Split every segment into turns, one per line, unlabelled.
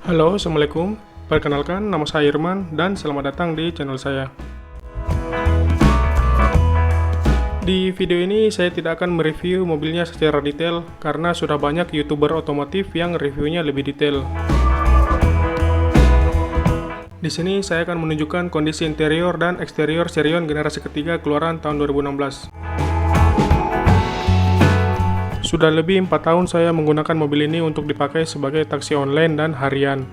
Halo, Assalamualaikum. Perkenalkan, nama saya Irman dan selamat datang di channel saya. Di video ini saya tidak akan mereview mobilnya secara detail karena sudah banyak YouTuber otomotif yang reviewnya lebih detail. Di sini saya akan menunjukkan kondisi interior dan eksterior Sirion generasi ketiga keluaran tahun 2016. Sudah lebih 4 tahun saya menggunakan mobil ini untuk dipakai sebagai taksi online dan harian.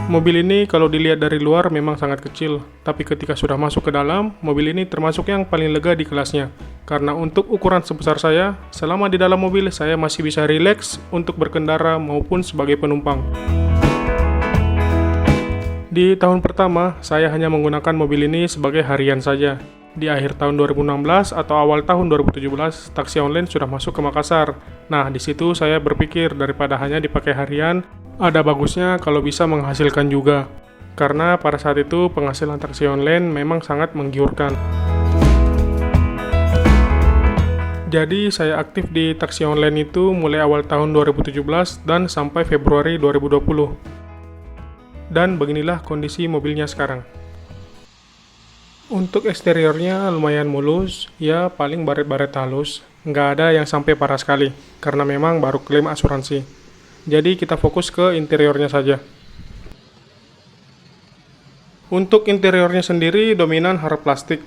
Mobil ini kalau dilihat dari luar memang sangat kecil, tapi ketika sudah masuk ke dalam, mobil ini termasuk yang paling lega di kelasnya. Karena untuk ukuran sebesar saya, selama di dalam mobil saya masih bisa rileks untuk berkendara maupun sebagai penumpang. Di tahun pertama, saya hanya menggunakan mobil ini sebagai harian saja. Di akhir tahun 2016 atau awal tahun 2017, taksi online sudah masuk ke Makassar. Nah, di situ saya berpikir daripada hanya dipakai harian, ada bagusnya kalau bisa menghasilkan juga. Karena pada saat itu penghasilan taksi online memang sangat menggiurkan. Jadi saya aktif di taksi online itu mulai awal tahun 2017 dan sampai Februari 2020. Dan beginilah kondisi mobilnya sekarang. Untuk eksteriornya lumayan mulus, ya paling baret-baret halus, nggak ada yang sampai parah sekali, karena memang baru klaim asuransi. Jadi kita fokus ke interiornya saja. Untuk interiornya sendiri dominan harap plastik.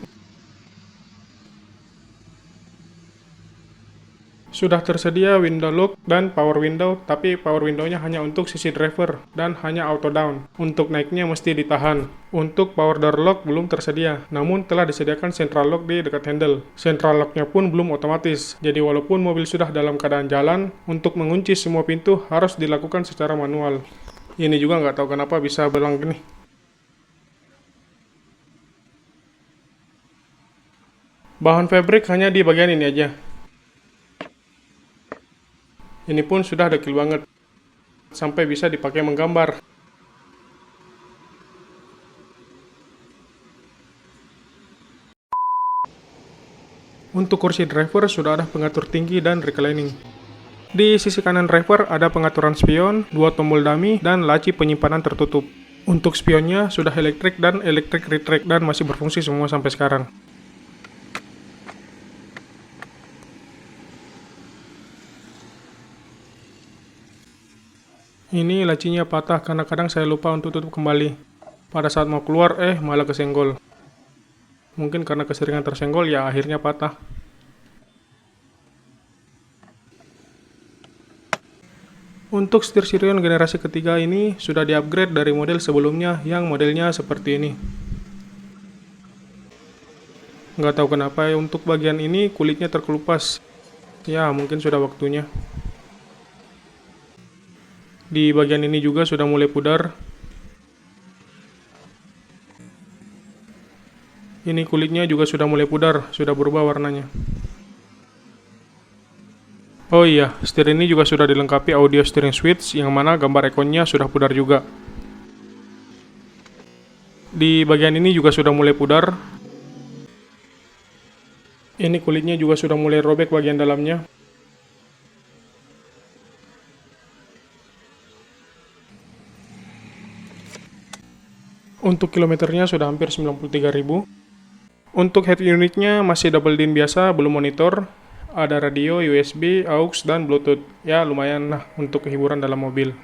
Sudah tersedia window lock dan power window, tapi power window-nya hanya untuk sisi driver dan hanya auto down. Untuk naiknya mesti ditahan. Untuk power door lock belum tersedia, namun telah disediakan central lock di dekat handle. Central lock-nya pun belum otomatis, jadi walaupun mobil sudah dalam keadaan jalan, untuk mengunci semua pintu harus dilakukan secara manual. Ini juga nggak tahu kenapa bisa belang gini. Bahan fabric hanya di bagian ini aja. Ini pun sudah dekil banget, sampai bisa dipakai menggambar. Untuk kursi driver sudah ada pengatur tinggi dan reclining. Di sisi kanan driver ada pengaturan spion, 2 tombol dummy, dan laci penyimpanan tertutup. Untuk spionnya sudah elektrik dan electric retract dan masih berfungsi semua sampai sekarang. Ini lacinya patah karena kadang saya lupa untuk tutup kembali. Pada saat mau keluar, malah kesenggol. Mungkin karena keseringan tersenggol, ya akhirnya patah. Untuk setir Sirion generasi ketiga ini sudah di-upgrade dari model sebelumnya yang modelnya seperti ini. Nggak tahu kenapa untuk bagian ini kulitnya terkelupas. Ya, mungkin sudah waktunya. Di bagian ini juga sudah mulai pudar. Ini kulitnya juga sudah mulai pudar, sudah berubah warnanya. Oh iya, setir ini juga sudah dilengkapi audio steering switch yang mana gambar ikonnya sudah pudar juga. Di bagian ini juga sudah mulai pudar. Ini kulitnya juga sudah mulai robek bagian dalamnya. Untuk kilometernya sudah hampir 93.000. Untuk head unitnya masih double DIN biasa, belum monitor. Ada radio, USB, AUX, dan Bluetooth. Ya lumayan lah untuk kehiburan dalam mobil.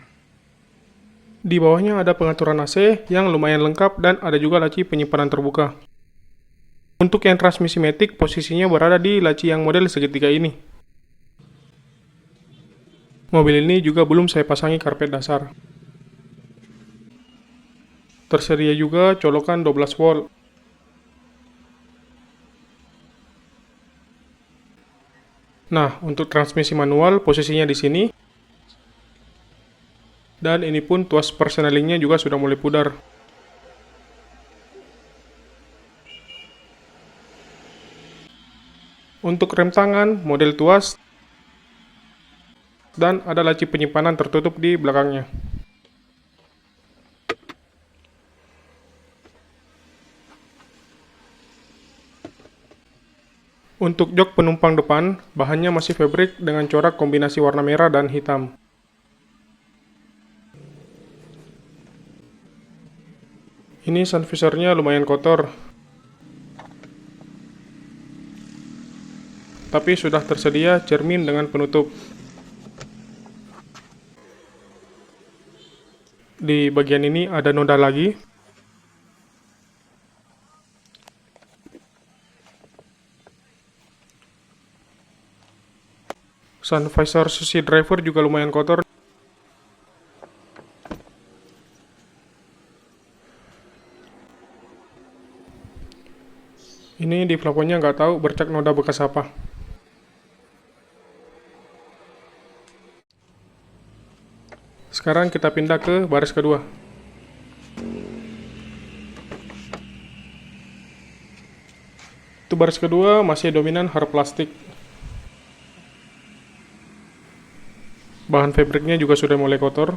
Di bawahnya ada pengaturan AC yang lumayan lengkap dan ada juga laci penyimpanan terbuka. Untuk yang transmisi matic posisinya berada di laci yang model segitiga ini. Mobil ini juga belum saya pasangi karpet dasar. Tersedia juga colokan 12 volt. Nah, untuk transmisi manual posisinya di sini. Dan ini pun tuas persnelingnya juga sudah mulai pudar. Untuk rem tangan model tuas dan ada laci penyimpanan tertutup di belakangnya. Untuk jok penumpang depan, bahannya masih fabric dengan corak kombinasi warna merah dan hitam. Ini sun visornya lumayan kotor, tapi sudah tersedia cermin dengan penutup. Di bagian ini ada noda lagi. Sun visor sisi driver juga lumayan kotor. Ini di plafonnya nggak tahu bercak noda bekas apa. Sekarang kita pindah ke baris kedua. Itu baris kedua masih dominan hard plastik. Bahan fabriknya juga sudah mulai kotor.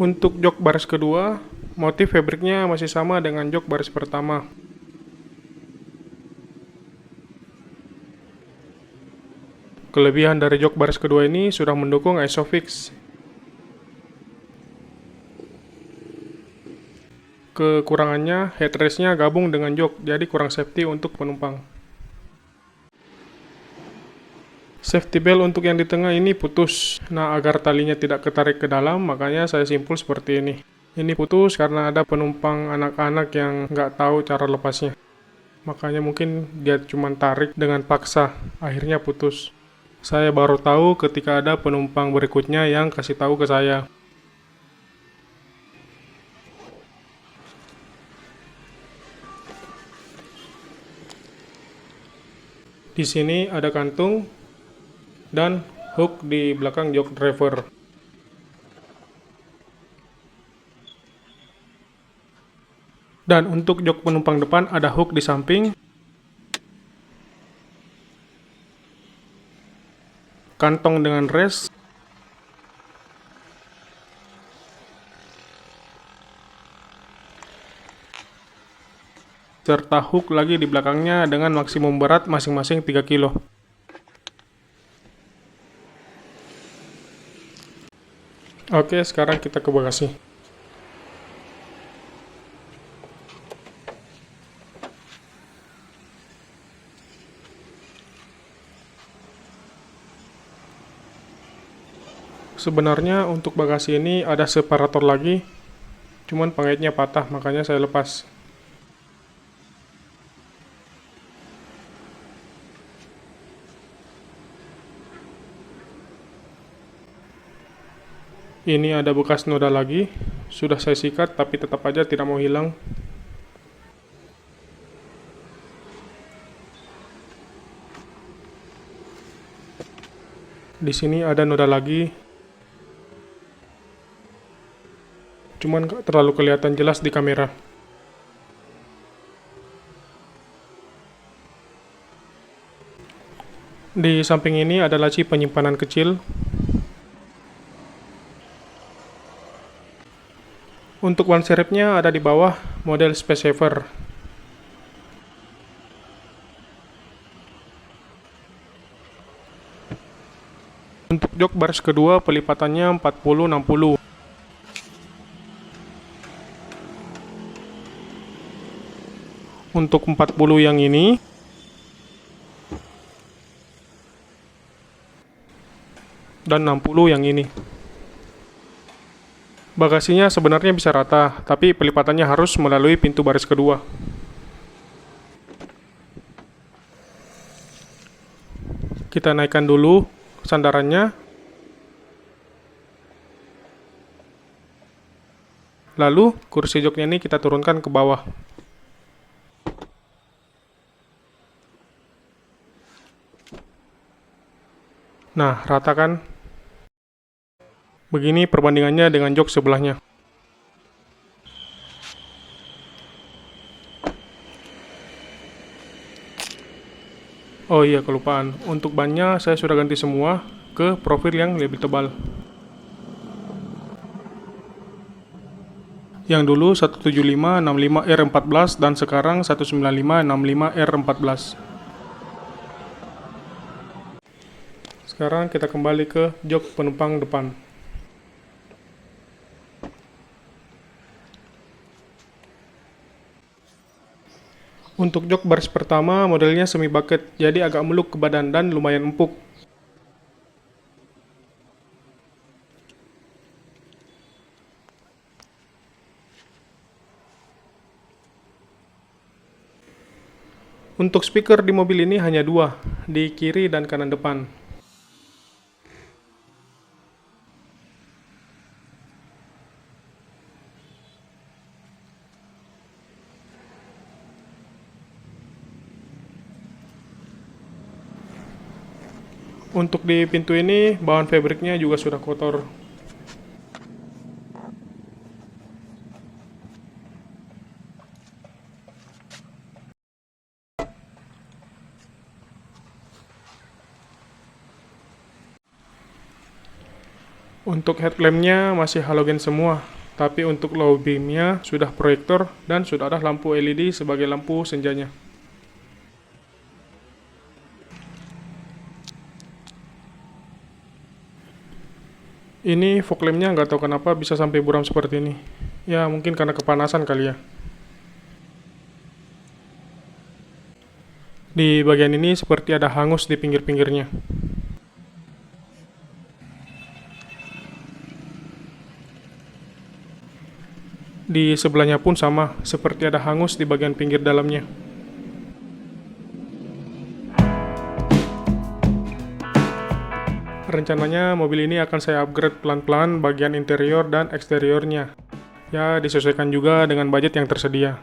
Untuk jok baris kedua, motif fabriknya masih sama dengan jok baris pertama. Kelebihan dari jok baris kedua ini sudah mendukung ISOFIX. Kekurangannya, headrestnya gabung dengan jok, jadi kurang safety untuk penumpang. Safety belt untuk yang di tengah ini putus. Nah, agar talinya tidak ketarik ke dalam, makanya saya simpul seperti ini. Ini putus karena ada penumpang anak-anak yang nggak tahu cara lepasnya. Makanya mungkin dia cuma tarik dengan paksa, akhirnya putus. Saya baru tahu ketika ada penumpang berikutnya yang kasih tahu ke saya. Di sini ada kantung dan hook di belakang jok driver. Dan untuk jok penumpang depan ada hook di samping. Kantong dengan rest. Serta hook lagi di belakangnya dengan maksimum berat masing-masing 3 kilo. Oke, sekarang kita ke bagasi. Sebenarnya untuk bagasi ini ada separator lagi, cuman pengaitnya patah, makanya saya lepas. Ini ada bekas noda lagi, sudah saya sikat tapi tetap aja tidak mau hilang. Di sini ada noda lagi. Cuman gak terlalu kelihatan jelas di kamera. Di samping ini ada laci penyimpanan kecil. Untuk ban serepnya ada di bawah, model Space Saver. Untuk jok baris kedua pelipatannya 40-60. Untuk 40 yang ini dan 60 yang ini. Bagasinya sebenarnya bisa rata, tapi pelipatannya harus melalui pintu baris kedua. Kita naikkan dulu sandarannya. Lalu kursi joknya ini kita turunkan ke bawah. Nah, rata kan? Begini perbandingannya dengan jok sebelahnya. Oh iya, kelupaan. Untuk bannya saya sudah ganti semua ke profil yang lebih tebal. Yang dulu 17565R14 dan sekarang 19565R14. Sekarang kita kembali ke jok penumpang depan. Untuk jok baris pertama modelnya semi bucket, jadi agak meluk ke badan dan lumayan empuk. Untuk speaker di mobil ini hanya dua, di kiri dan kanan depan. Untuk di pintu ini, bahan fabriknya juga sudah kotor. Untuk headlampnya masih halogen semua, tapi untuk low beamnya sudah proyektor dan sudah ada lampu LED sebagai lampu senjanya. Ini fog lampnya nggak tahu kenapa bisa sampai buram seperti ini. Ya mungkin karena kepanasan kali ya. Di bagian ini seperti ada hangus di pinggir-pinggirnya. Di sebelahnya pun sama, seperti ada hangus di bagian pinggir dalamnya. Rencananya mobil ini akan saya upgrade pelan-pelan bagian interior dan eksteriornya. Ya, disesuaikan juga dengan budget yang tersedia,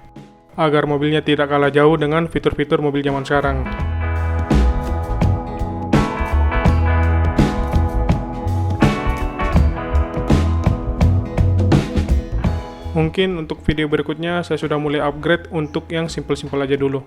agar mobilnya tidak kalah jauh dengan fitur-fitur mobil zaman sekarang. Mungkin untuk video berikutnya saya sudah mulai upgrade untuk yang simple-simple aja dulu.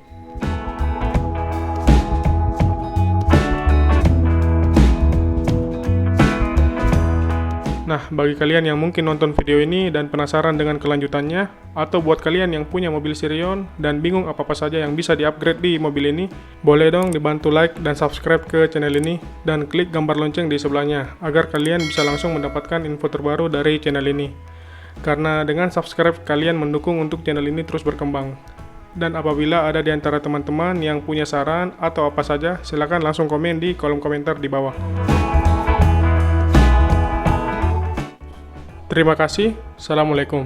Nah, bagi kalian yang mungkin nonton video ini dan penasaran dengan kelanjutannya, atau buat kalian yang punya mobil Sirion dan bingung apa-apa saja yang bisa di-upgrade di mobil ini, boleh dong dibantu like dan subscribe ke channel ini, dan klik gambar lonceng di sebelahnya, agar kalian bisa langsung mendapatkan info terbaru dari channel ini. Karena dengan subscribe, kalian mendukung untuk channel ini terus berkembang. Dan apabila ada di antara teman-teman yang punya saran atau apa saja, silakan langsung komen di kolom komentar di bawah. Terima kasih. Assalamualaikum.